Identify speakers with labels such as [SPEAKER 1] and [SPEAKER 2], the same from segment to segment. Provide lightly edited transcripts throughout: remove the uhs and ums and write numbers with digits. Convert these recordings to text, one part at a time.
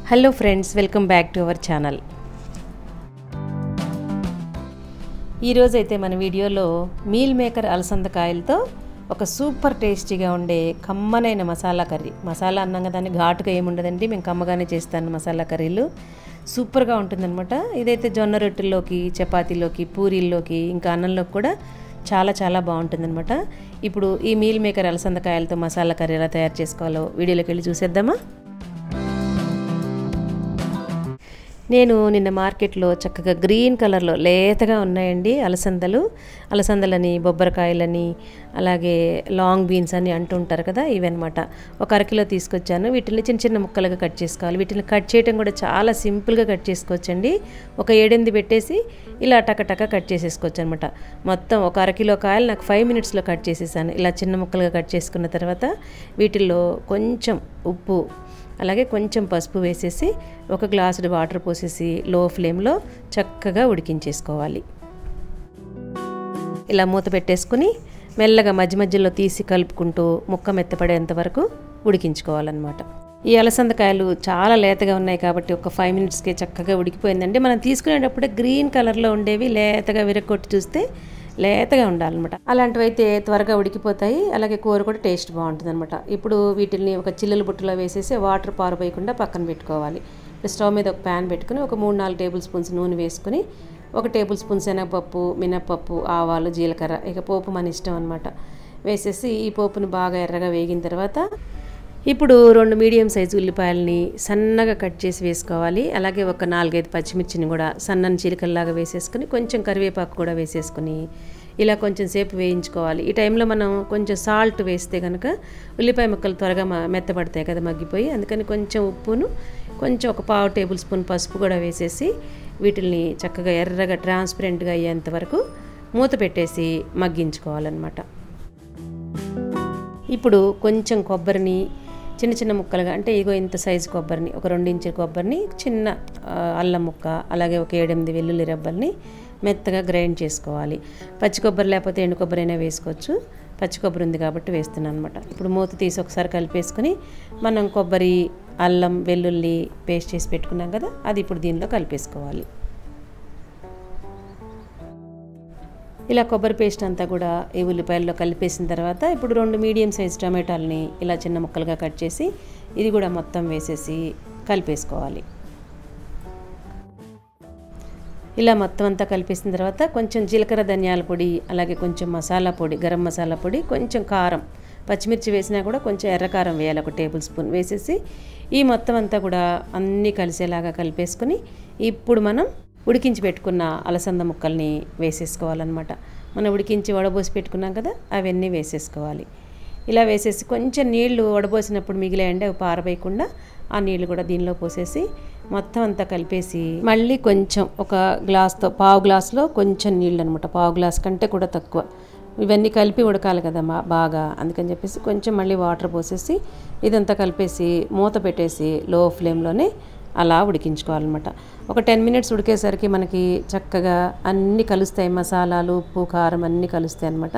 [SPEAKER 1] Hello friends, welcome back to our channel. ఈరోజు అయితే మన వీడియోలో మీల్ మేకర్ అలసందకాయలతో ఒక సూపర్ టేస్టీగా ఉండే కమ్మనైన మసాలా కర్రీ. మసాలా అన్నాం దాన్ని ఘాటుగా ఏముండదండి, మేము కమ్మగానే చేస్తాను మసాలా కర్రీలు. సూపర్గా ఉంటుందన్నమాట. ఇదైతే జొన్న రొట్టెల్లోకి, చపాతీలోకి, పూరీల్లోకి, ఇంకా అన్నంలోకి కూడా చాలా చాలా బాగుంటుందన్నమాట. ఇప్పుడు ఈ మీల్ మేకర్ అలసందకాయలతో మసాలా కర్రీ ఎలా తయారు చేసుకోవాలో వీడియోలోకి వెళ్ళి చూసేద్దామా. నేను నిన్న మార్కెట్లో చక్కగా గ్రీన్ కలర్లో లేతగా ఉన్నాయండి అలసందలని, బొబ్బరకాయలని, అలాగే లాంగ్ బీన్స్ అని అంటుంటారు కదా, ఇవన్నమాట. ఒక అరకిలో తీసుకొచ్చాను. వీటిని చిన్న చిన్న ముక్కలుగా కట్ చేసుకోవాలి. వీటిని కట్ చేయడం కూడా చాలా సింపుల్గా కట్ చేసుకోవచ్చండి. ఒక 7-8 పెట్టేసి ఇలా టక కట్ చేసేసుకోవచ్చు అనమాట. మొత్తం ఒక అరకిలో కాయలు నాకు 5 మినిట్స్లో కట్ చేసేసాను. ఇలా చిన్న ముక్కలుగా కట్ చేసుకున్న తర్వాత వీటిల్లో కొంచెం ఉప్పు, అలాగే కొంచెం పసుపు వేసేసి 1 గ్లాసు వాటర్ పోసేసి లో ఫ్లేమ్లో చక్కగా ఉడికించేసుకోవాలి. ఇలా మూత పెట్టేసుకుని మెల్లగా మధ్య మధ్యలో తీసి కలుపుకుంటూ ముక్క మెత్తపడేంత వరకు ఉడికించుకోవాలన్నమాట. ఈ అలసందకాయలు చాలా లేతగా ఉన్నాయి కాబట్టి ఒక 5 మినిట్స్కే చక్కగా ఉడికిపోయిందండి. మనం తీసుకునేటప్పుడే గ్రీన్ కలర్లో ఉండేవి లేతగా విరగొట్టి చూస్తే లేతగా ఉండాలన్నమాట. అలాంటివైతే త్వరగా ఉడికిపోతాయి, అలాగే కూర కూడా టేస్ట్ బాగుంటుంది అనమాట. ఇప్పుడు వీటిని ఒక చిల్లుల బుట్టలో వేసేసి వాటర్ పారిపోయకుండా పక్కన పెట్టుకోవాలి. స్టవ్ మీద ఒక ప్యాన్ పెట్టుకుని ఒక 3-4 టేబుల్ స్పూన్స్ నూనె వేసుకుని 1 టేబుల్ స్పూన్ శనగపప్పు, మినప్పప్పు, ఆవాలు, జీలకర్ర, ఇక పోపు మన ఇష్టం అనమాట వేసేసి ఈ పోపుని బాగా ఎర్రగా వేగిన తర్వాత ఇప్పుడు 2 మీడియం సైజు ఉల్లిపాయలని సన్నగా కట్ చేసి వేసుకోవాలి. అలాగే ఒక 4-5 పచ్చిమిర్చిని కూడా సన్నని చీలికల్లాగా వేసేసుకుని కొంచెం కరివేపాకు కూడా వేసేసుకుని ఇలా కొంచెం సేపు వేయించుకోవాలి. ఈ టైంలో మనం కొంచెం సాల్ట్ వేస్తే కనుక ఉల్లిపాయ ముక్కలు త్వరగా మెత్తపడతాయి కదా, మగ్గిపోయి. అందుకని కొంచెం ఉప్పును, కొంచెం ఒక 1/2 టేబుల్ స్పూన్ పసుపు కూడా వేసేసి వీటిని చక్కగా ఎర్రగా ట్రాన్స్పరెంట్గా అయ్యేంత వరకు మూత పెట్టేసి మగ్గించుకోవాలన్నమాట. ఇప్పుడు కొంచెం కొబ్బరిని చిన్న చిన్న ముక్కలుగా, అంటే ఇగో ఇంత సైజు కొబ్బరిని, ఒక 2 ఇంచుల కొబ్బరిని, చిన్న అల్లం ముక్క, అలాగే ఒక 7-8 వెల్లుల్లి రెబ్బల్ని మెత్తగా గ్రైండ్ చేసుకోవాలి. పచ్చి కొబ్బరి లేకపోతే ఎండు కొబ్బరి అయినా వేసుకోవచ్చు. పచ్చి కొబ్బరి ఉంది కాబట్టి వేస్తున్నాను అనమాట. ఇప్పుడు మూత తీసి ఒకసారి కలిపేసుకుని మనం కొబ్బరి, అల్లం, వెల్లుల్లి పేస్ట్ చేసి పెట్టుకున్నాం కదా, అది ఇప్పుడు దీనిలో కలిపేసుకోవాలి. ఇలా కొబ్బరి పేస్ట్ అంతా కూడా ఈ ఉల్లిపాయల్లో కలిపేసిన తర్వాత ఇప్పుడు 2 మీడియం సైజ్ టమాటాలని ఇలా చిన్న ముక్కలుగా కట్ చేసి ఇది కూడా మొత్తం వేసేసి కలిపేసుకోవాలి. ఇలా మొత్తం అంతా కలిపేసిన తర్వాత కొంచెం జీలకర్ర, ధనియాల పొడి, అలాగే కొంచెం మసాలా పొడి, గరం మసాలా పొడి, కొంచెం కారం, పచ్చిమిర్చి వేసినా కూడా కొంచెం ఎర్రకారం వేయాలి, 1 టేబుల్ స్పూన్ వేసేసి ఈ మొత్తం అంతా కూడా అన్నీ కలిసేలాగా కలిపేసుకుని ఇప్పుడు మనం ఉడికించి పెట్టుకున్న అలసంద ముక్కల్ని వేసేసుకోవాలన్నమాట. మనం ఉడికించి వడబోసి పెట్టుకున్నాం కదా, అవన్నీ వేసేసుకోవాలి. ఇలా వేసేసి కొంచెం నీళ్లు వడబోసినప్పుడు మిగిలాయండి, అవి పారవేయకుండా ఆ నీళ్లు కూడా దీనిలో పోసేసి మొత్తం అంతా కలిపేసి మళ్ళీ కొంచెం ఒక గ్లాస్తో 1/2 గ్లాసులో కొంచెం నీళ్ళు అనమాట, 1/2 గ్లాస్ కంటే కూడా తక్కువ. ఇవన్నీ కలిపి ఉడకాలి కదా బాగా, అందుకని చెప్పేసి కొంచెం మళ్ళీ వాటర్ పోసేసి ఇదంతా కలిపేసి మూత పెట్టేసి లో ఫ్లేమ్లోనే అలా ఉడికించుకోవాలన్నమాట. ఒక 10 మినిట్స్ ఉడికేసరికి మనకి చక్కగా అన్నీ కలుస్తాయి, మసాలాలు, ఉప్పు, కారం అన్నీ కలుస్తాయి అన్నమాట.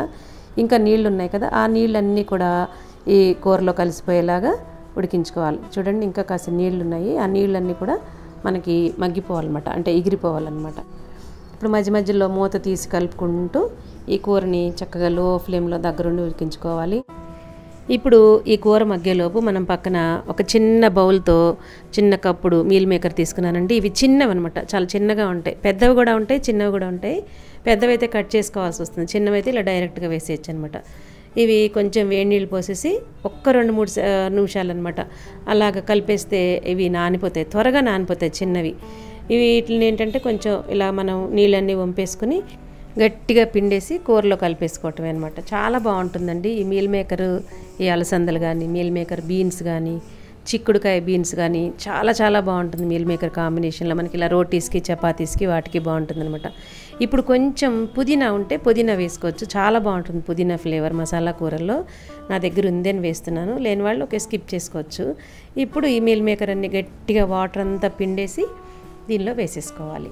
[SPEAKER 1] ఇంకా నీళ్ళు ఉన్నాయి కదా, ఆ నీళ్ళన్నీ కూడా ఈ కూరలో కలిసిపోయేలాగా ఉడికించుకోవాలి. చూడండి, ఇంకా కాస్త నీళ్ళు ఉన్నాయి, ఆ నీళ్ళన్నీ కూడా మనకి మగ్గిపోవాలన్నమాట, అంటే ఎగిరిపోవాలన్నమాట. ఇప్పుడు మధ్య మధ్యలో మూత తీసి కలుపుకుంటూ ఈ కూరని చక్కగా లో ఫ్లేమ్లో దగ్గరుండి ఉడికించుకోవాలి. ఇప్పుడు ఈ కూర మగ్గేలోపు మనం పక్కన ఒక చిన్న బౌల్తో చిన్న కప్పుడు మీల్ మేకర్ తీసుకున్నానండి. ఇవి చిన్నవి అనమాట, చాలా చిన్నగా ఉంటాయి. పెద్దవి కూడా ఉంటాయి, చిన్నవి కూడా ఉంటాయి. పెద్దవి అయితే కట్ చేసుకోవాల్సి వస్తుంది, చిన్నవి అయితే ఇలా డైరెక్ట్గా వేసేయచ్చు అనమాట. ఇవి కొంచెం వేడి నీళ్ళు పోసేసి ఒక్క 2-3 నిమిషాలు అనమాట అలాగ కలిపేస్తే ఇవి నానిపోతాయి, త్వరగా నానిపోతాయి చిన్నవి. వీటిని ఏంటంటే కొంచెం ఇలా మనం నీళ్ళన్నీ వంపేసుకుని గట్టిగా పిండేసి కూరలో కలిపేసుకోవటమే అనమాట. చాలా బాగుంటుందండి ఈ మీల్ మేకరు. ఈ అలసందలు కానీ, మీల్ మేకర్ బీన్స్ కానీ, చిక్కుడుకాయ బీన్స్ కానీ చాలా చాలా బాగుంటుంది మీల్ మేకర్ కాంబినేషన్లో. మనకి ఇలా రోటీస్కి, చపాతీస్కి వాటికి బాగుంటుంది అనమాట. ఇప్పుడు కొంచెం పుదీనా ఉంటే పుదీనా వేసుకోవచ్చు, చాలా బాగుంటుంది పుదీనా ఫ్లేవర్ మసాలా కూరల్లో. నా దగ్గర ఉందని వేస్తున్నాను, లేని వాళ్ళు ఒకే స్కిప్ చేసుకోవచ్చు. ఇప్పుడు ఈ మీల్ మేకర్ అన్ని గట్టిగా వాటర్ అంతా పిండేసి దీనిలో వేసేసుకోవాలి.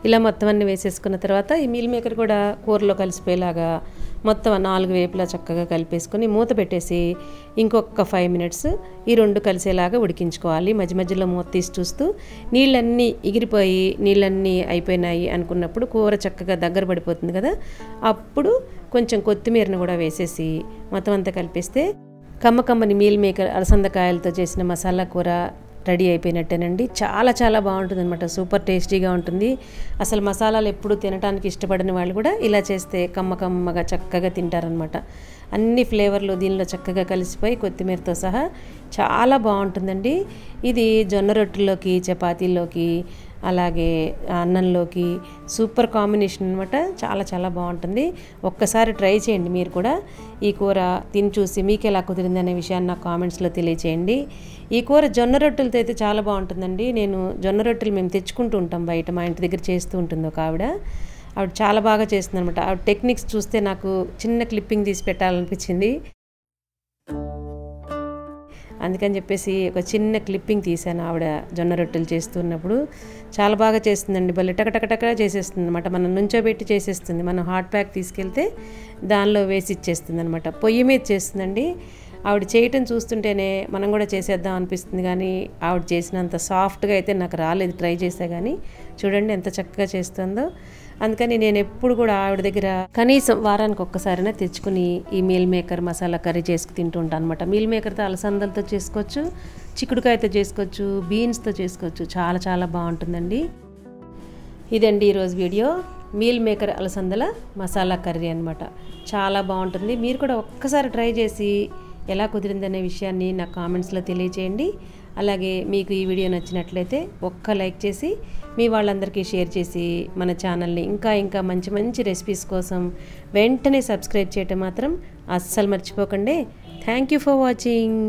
[SPEAKER 1] ఇలా మొత్తం అన్నీ వేసేసుకున్న తర్వాత ఈ మీల్ మేకర్ కూడా కూరలో కలిసిపోయేలాగా మొత్తం 4 వైపులా చక్కగా కలిపేసుకొని మూత పెట్టేసి ఇంకొక 5 మినిట్స్ ఈ రెండు కలిసేలాగా ఉడికించుకోవాలి. మధ్య మధ్యలో మూత తీసి చూస్తూ నీళ్ళన్నీ ఎగిరిపోయి నీళ్ళన్నీ అయిపోయినాయి అనుకున్నప్పుడు కూర చక్కగా దగ్గర పడిపోతుంది కదా, అప్పుడు కొంచెం కొత్తిమీరను కూడా వేసేసి మొత్తం అంతా కలిపేస్తే కమ్మకమ్మని మీల్ మేకర్ అలసందకాయలతో చేసిన మసాలా కూర రెడీ అయిపోయినట్టేనండి. చాలా చాలా బాగుంటుంది అనమాట. సూపర్ టేస్టీగా ఉంటుంది. అసలు మసాలాలు ఎప్పుడు తినడానికి ఇష్టపడిన వాళ్ళు కూడా ఇలా చేస్తే కమ్మకమ్మగా చక్కగా తింటారనమాట. అన్ని ఫ్లేవర్లు దీనిలో చక్కగా కలిసిపోయి కొత్తిమీరతో సహా చాలా బాగుంటుందండి. ఇది జొన్న రొట్టెల్లోకి, చపాతీల్లోకి, అలాగే అన్నంలోకి సూపర్ కాంబినేషన్ అనమాట. చాలా చాలా బాగుంటుంది. ఒక్కసారి ట్రై చేయండి మీరు కూడా. ఈ కూర తిని చూసి మీకు ఎలా కుదిరింది అనే విషయాన్ని నాకు కామెంట్స్లో తెలియచేయండి. ఈ కూర జొన్న రొట్టెలతో అయితే చాలా బాగుంటుందండి. నేను జొన్న రొట్టెలు మేము తెచ్చుకుంటూ ఉంటాం బయట, మా ఇంటి దగ్గర చేస్తూ ఉంటుంది ఒక ఆవిడ చాలా బాగా చేస్తుంది అనమాట. ఆవిడ టెక్నిక్స్ చూస్తే నాకు చిన్న క్లిప్పింగ్ తీసి పెట్టాలనిపించింది. అందుకని చెప్పేసి ఒక చిన్న క్లిప్పింగ్ తీశాను ఆవిడ జొన్న రొట్టెలు చేస్తున్నప్పుడు. చాలా బాగా చేస్తుందండి, భలే టకటకటగా చేసేస్తుంది అనమాట. మనం నుంచోబెట్టి చేసేస్తుంది. మనం హాట్ ప్యాక్ తీసుకెళ్తే దానిలో వేసి ఇచ్చేస్తుంది అనమాట. పొయ్యి మీద చేస్తుందండి. ఆవిడ చేయటం చూస్తుంటేనే మనం కూడా చేసేద్దాం అనిపిస్తుంది, కానీ ఆవిడ చేసినంత సాఫ్ట్గా అయితే నాకు రాలేదు. ట్రై చేసా కానీ చూడండి ఎంత చక్కగా చేస్తుందో. అందుకని నేను ఎప్పుడు కూడా ఆవిడ దగ్గర కనీసం వారానికి ఒక్కసారైనా తెచ్చుకుని ఈ మీల్ మేకర్ మసాలా కర్రీ చేసుకు తింటూ ఉంటాను అనమాట. మీల్ మేకర్తో అలసందలతో చేసుకోవచ్చు, చిక్కుడుకాయతో చేసుకోవచ్చు, బీన్స్తో చేసుకోవచ్చు. చాలా చాలా బాగుంటుందండి. ఇదండి ఈరోజు వీడియో. మీల్ మేకర్ అలసందల మసాలా కర్రీ అనమాట. చాలా బాగుంటుంది. మీరు కూడా ఒక్కసారి ట్రై చేసి ఎలా కుదిరిందనే విషయాన్ని నాకు కామెంట్స్లో తెలియచేయండి. అలాగే మీకు ఈ వీడియో నచ్చినట్లయితే ఒక్క లైక్ చేసి మీ వాళ్ళందరికీ షేర్ చేసి మన ఛానల్ని ఇంకా ఇంకా మంచి మంచి రెసిపీస్ కోసం వెంటనే సబ్స్క్రైబ్ చేయటం మాత్రం అస్సలు మర్చిపోకండి. Thank you for watching.